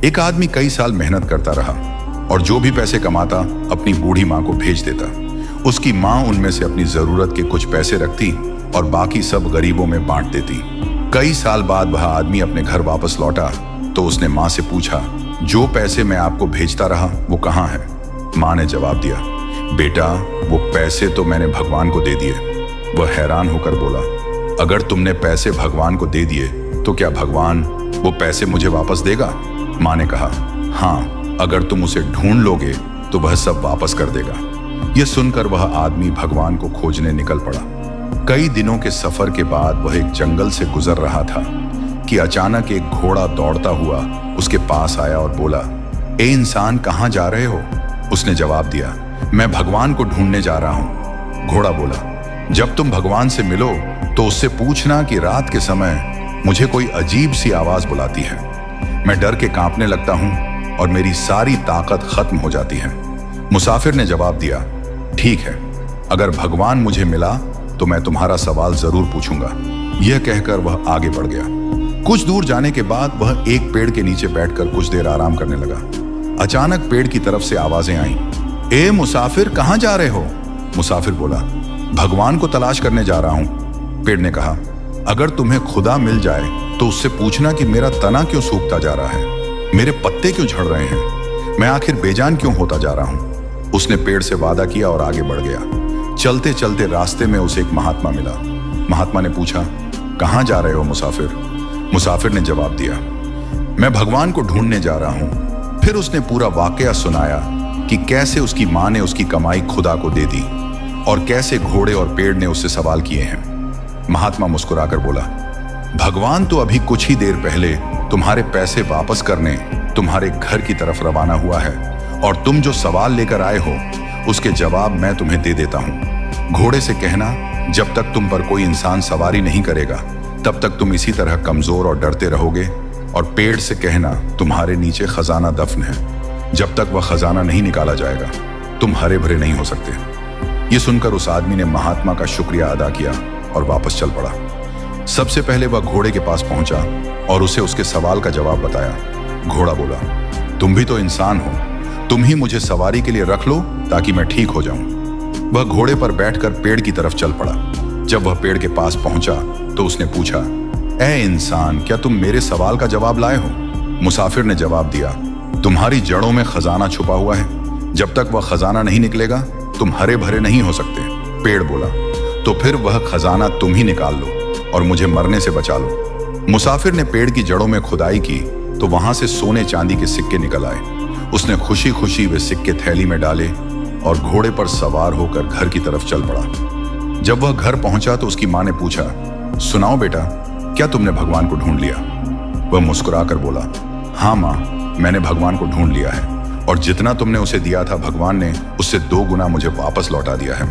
एक आदमी कई साल मेहनत करता रहा और जो भी पैसे कमाता अपनी बूढ़ी माँ को भेज देता। उसकी माँ उनमें से अपनी जरूरत के कुछ पैसे रखती और बाकी सब गरीबों में बांट देती। कई साल बाद वह आदमी अपने घर वापस लौटा तो उसने माँ से पूछा, जो पैसे मैं आपको भेजता रहा वो कहाँ है? माँ ने जवाब दिया, बेटा वो पैसे तो मैंने भगवान को दे दिए। वह हैरान होकर बोला, अगर तुमने पैसे भगवान को दे दिए तो क्या भगवान वो पैसे मुझे वापस देगा? माँ ने कहा, हाँ, अगर तुम उसे ढूंढ लोगे तो वह सब वापस कर देगा। यह सुनकर वह आदमी भगवान को खोजने निकल पड़ा। कई दिनों के सफर के बाद वह एक जंगल से गुजर रहा था कि अचानक एक घोड़ा दौड़ता हुआ उसके पास आया और बोला, ए इंसान, कहाँ जा रहे हो? उसने जवाब दिया, मैं भगवान को ढूंढने जा रहा हूं। घोड़ा बोला, जब तुम भगवान से मिलो तो उससे पूछना कि रात के समय मुझे कोई अजीब सी आवाज बुलाती है। मैं डर के कांपने लगता हूं और मेरी सारी ताकत खत्म हो जाती है। मुसाफिर ने जवाब दिया, ठीक है, अगर भगवान मुझे मिला तो मैं तुम्हारा सवाल जरूर पूछूंगा। यह कहकर वह आगे बढ़ गया। कुछ दूर जाने के बाद वह एक पेड़ के नीचे बैठकर कुछ देर आराम करने लगा। अचानक पेड़ की तरफ से आवाजें आईं, ए मुसाफिर, कहाँ जा रहे हो? मुसाफिर बोला, भगवान को तलाश करने जा रहा हूं। पेड़ ने कहा, अगर तुम्हें खुदा मिल जाए तो उससे पूछना कि मेरा तना क्यों सूखता जा रहा है, मेरे पत्ते क्यों झड़ रहे हैं, मैं आखिर बेजान क्यों होता जा रहा हूं। उसने पेड़ से वादा किया और आगे बढ़ गया। चलते चलते रास्ते में उसे एक महात्मा मिला। महात्मा ने पूछा, कहाँ जा रहे हो मुसाफिर? मुसाफिर ने जवाब दिया, मैं भगवान को ढूंढने जा रहा हूं। फिर उसने पूरा वाकया सुनाया कि कैसे उसकी माँ ने उसकी कमाई खुदा को दे दी और कैसे घोड़े और पेड़ ने उससे सवाल किए हैं। महात्मा मुस्कुराकर बोला, भगवान तो अभी कुछ ही देर पहले तुम्हारे पैसे वापस करने तुम्हारे घर की तरफ रवाना हुआ है और तुम जो सवाल लेकर आए हो उसके जवाब मैं तुम्हें दे देता हूं। घोड़े से कहना, जब तक तुम पर कोई इंसान सवारी नहीं करेगा तब तक तुम इसी तरह कमजोर और डरते रहोगे। और पेड़ से कहना, तुम्हारे नीचे खजाना दफन है, जब तक वह खजाना नहीं निकाला जाएगा तुम हरे भरे नहीं हो सकते। ये सुनकर उस आदमी ने महात्मा का शुक्रिया अदा किया और वापस चल पड़ा। सबसे पहले वह घोड़े के पास पहुंचा और उसे उसके सवाल का जवाब बताया। घोड़ा बोला, तुम भी तो इंसान हो, तुम ही मुझे सवारी के लिए रख लो ताकि मैं ठीक हो जाऊं। वह घोड़े पर बैठकर पेड़ की तरफ चल पड़ा। जब वह पेड़ के पास पहुंचा तो उसने पूछा, ए इंसान, क्या तुम मेरे सवाल का जवाब लाए हो? मुसाफिर ने जवाब दिया, तुम्हारी जड़ों में खजाना छुपा हुआ है, जब तक वह खजाना नहीं निकलेगा तुम हरे भरे नहीं हो सकते। पेड़ बोला, तो फिर वह खजाना तुम ही निकाल लो और मुझे मरने से बचा लो। मुसाफिर ने पेड़ की जड़ों में खुदाई की तो वहां से सोने चांदी के सिक्के निकल आए। उसने खुशी खुशी वे सिक्के थैली में डाले और घोड़े पर सवार होकर घर की तरफ चल पड़ा। जब वह घर पहुंचा तो उसकी माँ ने पूछा, सुनाओ बेटा, क्या तुमने भगवान को ढूंढ लिया? वह मुस्कुराकर बोला, हाँ माँ, मैंने भगवान को ढूंढ लिया है और जितना तुमने उसे दिया था भगवान ने उससे 2 गुना मुझे वापस लौटा दिया है।